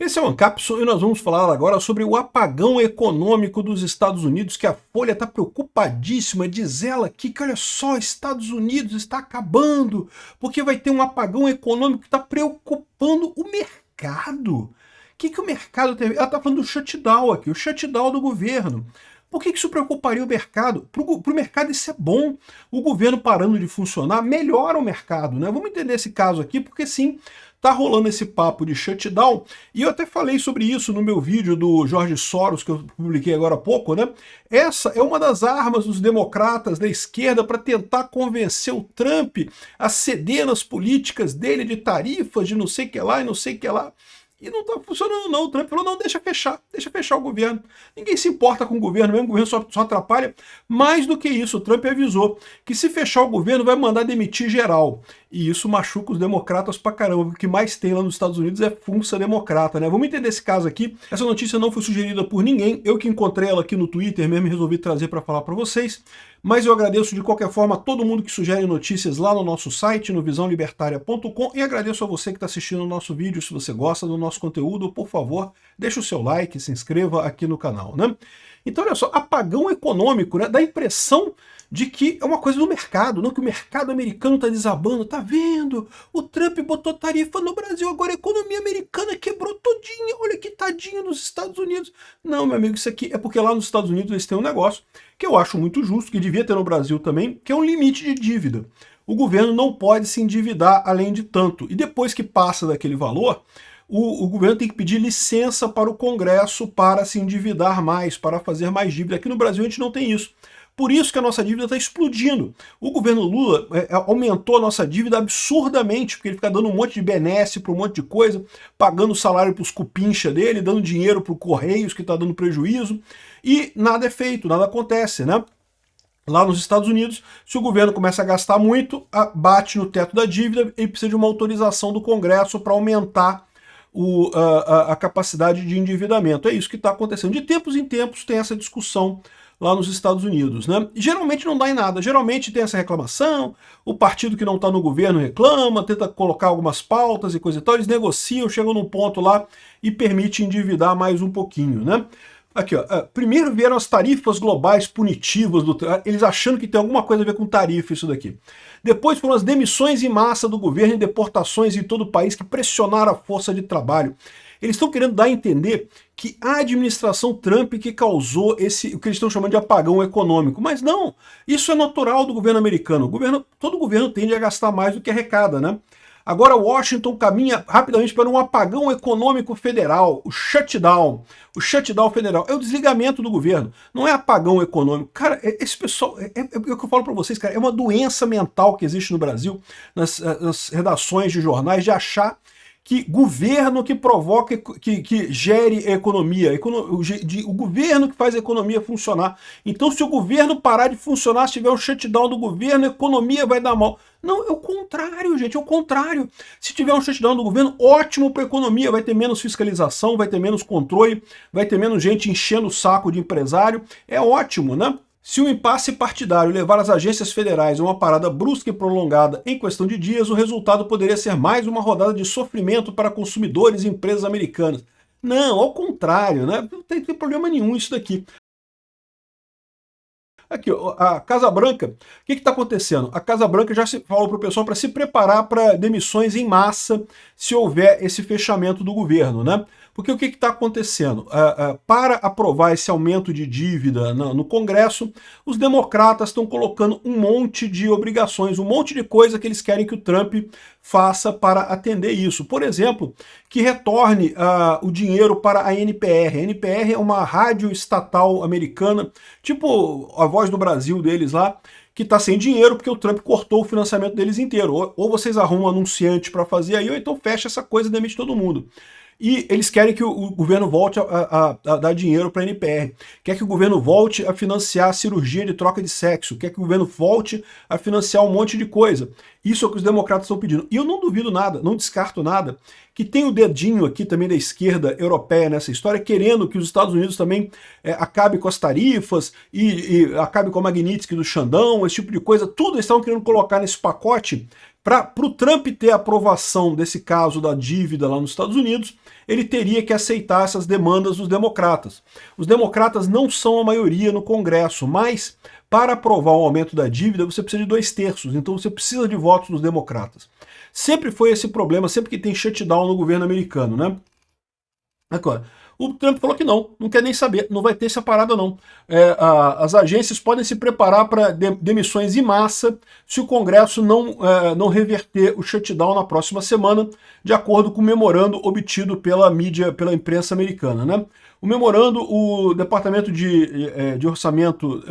Esse é o Ancapsu e nós vamos falar agora sobre o apagão econômico dos Estados Unidos, que a Folha está preocupadíssima, diz ela aqui que olha só, Estados Unidos está acabando, porque vai ter um apagão econômico que está preocupando o mercado. O que o mercado tem? Ela está falando do shutdown aqui, o shutdown do governo. Por que isso preocuparia o mercado? Para o mercado isso é bom. O governo parando de funcionar melhora o mercado, né? Vamos entender esse caso aqui, porque sim, tá rolando esse papo de shutdown, e eu até falei sobre isso no meu vídeo do George Soros, que eu publiquei agora há pouco, né? Essa é uma das armas dos democratas da esquerda para tentar convencer o Trump a ceder nas políticas dele de tarifas, de não sei o que lá e não sei o que lá. E não está funcionando não, o Trump falou, não, deixa fechar o governo. Ninguém se importa com o governo, mesmo o governo só atrapalha. Mais do que isso, o Trump avisou que se fechar o governo vai mandar demitir geral. E isso machuca os democratas pra caramba. O que mais tem lá nos Estados Unidos é funça democrata, né? Vamos entender esse caso aqui. Essa notícia não foi sugerida por ninguém, eu que encontrei ela aqui no Twitter mesmo e resolvi trazer para falar para vocês. Mas eu agradeço de qualquer forma a todo mundo que sugere notícias lá no nosso site, no visãolibertaria.com, e agradeço a você que está assistindo o nosso vídeo. Se você gosta do nosso conteúdo, por favor, deixe o seu like, se inscreva aqui no canal, né? Então, olha só, apagão econômico, né? Dá a impressão de que é uma coisa do mercado, não que o mercado americano está desabando, tá vendo? O Trump botou tarifa no Brasil, agora a economia americana quebrou todinha, olha que tadinho dos Estados Unidos. Não, meu amigo, isso aqui é porque lá nos Estados Unidos eles têm um negócio que eu acho muito justo, que devia ter no Brasil também, que é um limite de dívida. O governo não pode se endividar além de tanto, e depois que passa daquele valor, o governo tem que pedir licença para o Congresso para se endividar mais, para fazer mais dívida. Aqui no Brasil a gente não tem isso. Por isso que a nossa dívida está explodindo. O governo Lula aumentou a nossa dívida absurdamente, porque ele fica dando um monte de benesse para um monte de coisa, pagando salário para os cupincha dele, dando dinheiro para o Correios, que está dando prejuízo, e nada é feito, nada acontece, né? Lá nos Estados Unidos, se o governo começa a gastar muito, bate no teto da dívida e precisa de uma autorização do Congresso para aumentar a capacidade de endividamento. É isso que está acontecendo. De tempos em tempos tem essa discussão lá nos Estados Unidos, né? E geralmente não dá em nada, geralmente tem essa reclamação, o partido que não está no governo reclama, tenta colocar algumas pautas e coisa e tal, eles negociam, chegam num ponto lá e permite endividar mais um pouquinho, né? Aqui, ó, primeiro vieram as tarifas globais punitivas, eles achando que tem alguma coisa a ver com tarifa isso daqui. Depois foram as demissões em massa do governo e deportações em todo o país que pressionaram a força de trabalho. Eles estão querendo dar a entender que a administração Trump que causou o que eles estão chamando de apagão econômico. Mas não, isso é natural do governo americano. Todo governo tende a gastar mais do que arrecada, né? Agora Washington caminha rapidamente para um apagão econômico federal, o shutdown federal. É o desligamento do governo, não é apagão econômico. Cara, esse pessoal, é o que eu falo para vocês, cara, é uma doença mental que existe no Brasil, nas redações de jornais, de achar que governo que provoca, que gere a economia, o governo que faz a economia funcionar. Então se o governo parar de funcionar, se tiver um shutdown do governo, a economia vai dar mal. Não, é o contrário, gente, é o contrário. Se tiver um shutdown do governo, ótimo para a economia, vai ter menos fiscalização, vai ter menos controle, vai ter menos gente enchendo o saco de empresário, é ótimo, né? Se o impasse partidário levar as agências federais a uma parada brusca e prolongada em questão de dias, o resultado poderia ser mais uma rodada de sofrimento para consumidores e empresas americanas. Não, ao contrário, né? Não tem problema nenhum isso daqui. Aqui, a Casa Branca, o que está acontecendo? A Casa Branca já falou para o pessoal para se preparar para demissões em massa se houver esse fechamento do governo, né? Porque o que está acontecendo? Para aprovar esse aumento de dívida no Congresso, os democratas estão colocando um monte de obrigações, um monte de coisa que eles querem que o Trump faça para atender isso. Por exemplo, que retorne o dinheiro para a NPR. A NPR é uma rádio estatal americana, tipo a Voz do Brasil deles lá, que está sem dinheiro porque o Trump cortou o financiamento deles inteiro. Ou vocês arrumam um anunciante para fazer aí, ou então fecha essa coisa e demite todo mundo. E eles querem que o governo volte a dar dinheiro para a NPR, quer que o governo volte a financiar a cirurgia de troca de sexo, quer que o governo volte a financiar um monte de coisa. Isso é o que os democratas estão pedindo. E eu não duvido nada, não descarto nada, que tem o dedinho aqui também da esquerda europeia nessa história, querendo que os Estados Unidos também acabe com as tarifas e acabe com a Magnitsky do Xandão, esse tipo de coisa. Tudo eles estavam querendo colocar nesse pacote Para o Trump ter a aprovação desse caso da dívida lá nos Estados Unidos, ele teria que aceitar essas demandas dos democratas. Os democratas não são a maioria no Congresso, mas para aprovar o aumento da dívida você precisa de 2/3, então você precisa de votos dos democratas. Sempre foi esse problema, sempre que tem shutdown no governo americano, né? Agora, o Trump falou que não quer nem saber, não vai ter essa parada não. As agências podem se preparar para demissões em massa se o Congresso não reverter o shutdown na próxima semana, de acordo com o memorando obtido pela mídia, pela imprensa americana, né? O memorando, o Departamento de Orçamento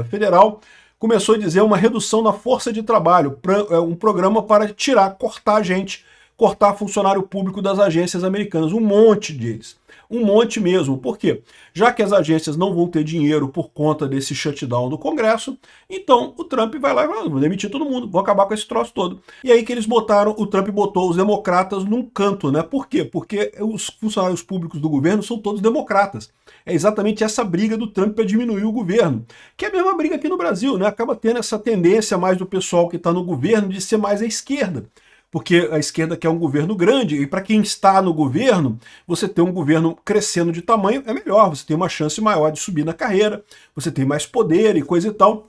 Federal começou a dizer uma redução na força de trabalho, um programa para cortar gente, cortar funcionário público das agências americanas, um monte deles. Um monte mesmo. Por quê? Já que as agências não vão ter dinheiro por conta desse shutdown do Congresso, então o Trump vai lá e vai, vou demitir todo mundo, vou acabar com esse troço todo. E aí que eles o Trump botou os democratas num canto, né? Por quê? Porque os funcionários públicos do governo são todos democratas. É exatamente essa briga do Trump para diminuir o governo, que é a mesma briga aqui no Brasil, né? Acaba tendo essa tendência mais do pessoal que está no governo de ser mais à esquerda. Porque a esquerda quer um governo grande, e para quem está no governo, você ter um governo crescendo de tamanho é melhor, você tem uma chance maior de subir na carreira, você tem mais poder e coisa e tal.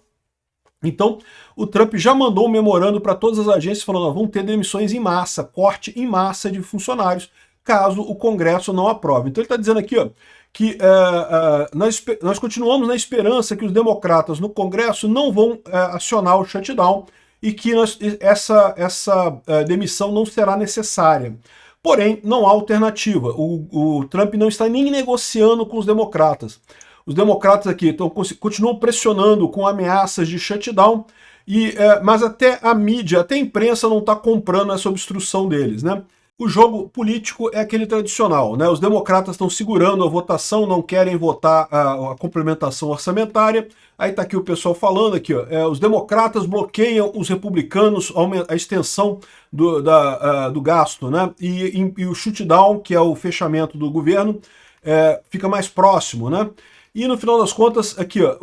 Então, o Trump já mandou um memorando para todas as agências falando, ó, vão ter demissões em massa, corte em massa de funcionários, caso o Congresso não aprove. Então ele está dizendo aqui, ó, que nós continuamos na esperança que os democratas no Congresso não vão acionar o shutdown, e que essa demissão não será necessária. Porém, não há alternativa. O Trump não está nem negociando com os democratas. Os democratas aqui continuam pressionando com ameaças de shutdown, mas até a mídia, até a imprensa não está comprando essa obstrução deles, né? O jogo político é aquele tradicional, né? Os democratas estão segurando a votação, não querem votar a complementação orçamentária. Aí está aqui o pessoal falando aqui, ó, os democratas bloqueiam os republicanos a extensão do gasto, né? E o shutdown, que é o fechamento do governo, fica mais próximo, né? E no final das contas, aqui, ó,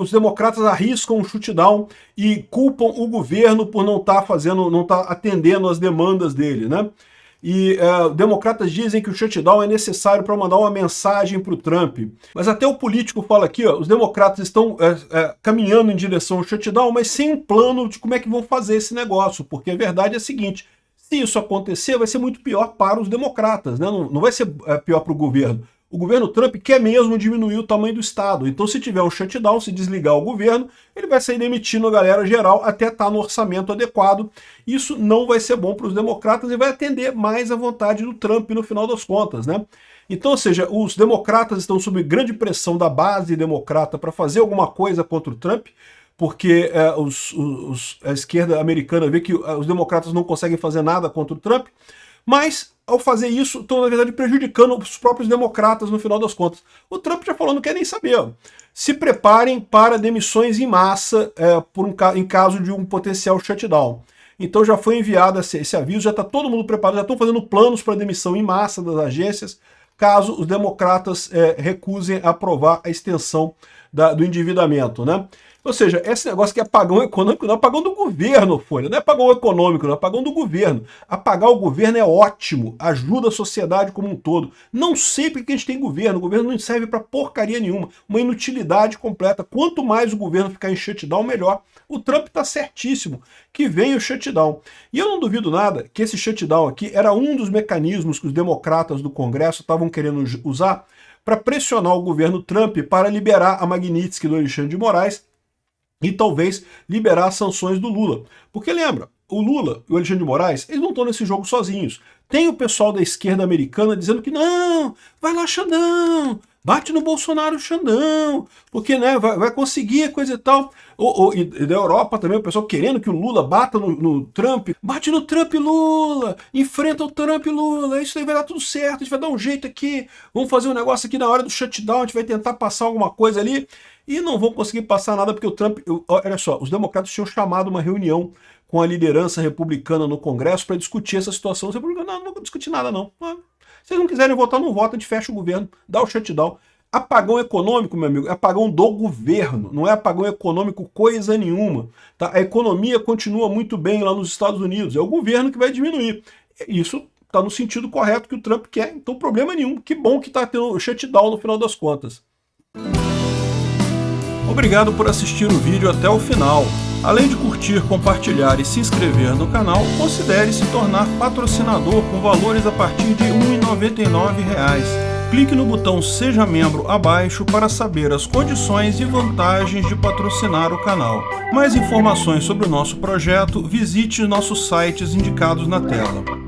os democratas arriscam um shutdown e culpam o governo por não estar atendendo às demandas dele, né? E democratas dizem que o shutdown é necessário para mandar uma mensagem para o Trump. Mas até o político fala aqui, ó, os democratas estão caminhando em direção ao shutdown, mas sem um plano de como é que vão fazer esse negócio, porque a verdade é a seguinte, se isso acontecer, vai ser muito pior para os democratas, né? Não vai ser pior para o governo. O governo Trump quer mesmo diminuir o tamanho do Estado. Então, se tiver um shutdown, se desligar o governo, ele vai sair demitindo a galera geral até estar no orçamento adequado. Isso não vai ser bom para os democratas e vai atender mais à vontade do Trump no final das contas, né? Então, ou seja, os democratas estão sob grande pressão da base democrata para fazer alguma coisa contra o Trump, porque a esquerda americana vê que os democratas não conseguem fazer nada contra o Trump, mas ao fazer isso, estão, na verdade, prejudicando os próprios democratas no final das contas. O Trump já falou, não quer nem saber. Ó. Se preparem para demissões em massa em caso de um potencial shutdown. Então já foi enviado esse aviso, já está todo mundo preparado, já estão fazendo planos para demissão em massa das agências, caso os democratas recusem a aprovar a extensão do endividamento, né? Ou seja, esse negócio que é apagão econômico não é apagão do governo, Folha. Não é apagão econômico, não é apagão do governo. Apagar o governo é ótimo, ajuda a sociedade como um todo. Não sei porque a gente tem governo. O governo não serve para porcaria nenhuma. Uma inutilidade completa. Quanto mais o governo ficar em shutdown, melhor. O Trump está certíssimo que vem o shutdown. E eu não duvido nada que esse shutdown aqui era um dos mecanismos que os democratas do Congresso estavam querendo usar para pressionar o governo Trump para liberar a Magnitsky do Alexandre de Moraes e talvez liberar as sanções do Lula. Porque lembra, o Lula e o Alexandre de Moraes, eles não estão nesse jogo sozinhos. Tem o pessoal da esquerda americana dizendo que não, vai lá Xandão, bate no Bolsonaro Xandão, porque né, vai conseguir coisa e tal. E da Europa também, o pessoal querendo que o Lula bata no Trump. Bate no Trump, Lula! Enfrenta o Trump, Lula! Isso aí vai dar tudo certo, a gente vai dar um jeito aqui. Vamos fazer um negócio aqui na hora do shutdown, a gente vai tentar passar alguma coisa ali. E não vão conseguir passar nada porque o Trump... Olha só, os democratas tinham chamado uma reunião com a liderança republicana no Congresso para discutir essa situação. Os republicanos, não vou discutir nada não. Se vocês não quiserem votar, não vota, a gente fecha o governo, dá o shutdown. Apagão econômico, meu amigo, é apagão do governo, não é apagão econômico coisa nenhuma. Tá? A economia continua muito bem lá nos Estados Unidos, é o governo que vai diminuir. Isso está no sentido correto que o Trump quer, então problema nenhum. Que bom que está tendo o shutdown no final das contas. Obrigado por assistir o vídeo até o final. Além de curtir, compartilhar e se inscrever no canal, considere se tornar patrocinador com valores a partir de R$ 1,99. Clique no botão Seja Membro abaixo para saber as condições e vantagens de patrocinar o canal. Mais informações sobre o nosso projeto, visite nossos sites indicados na tela.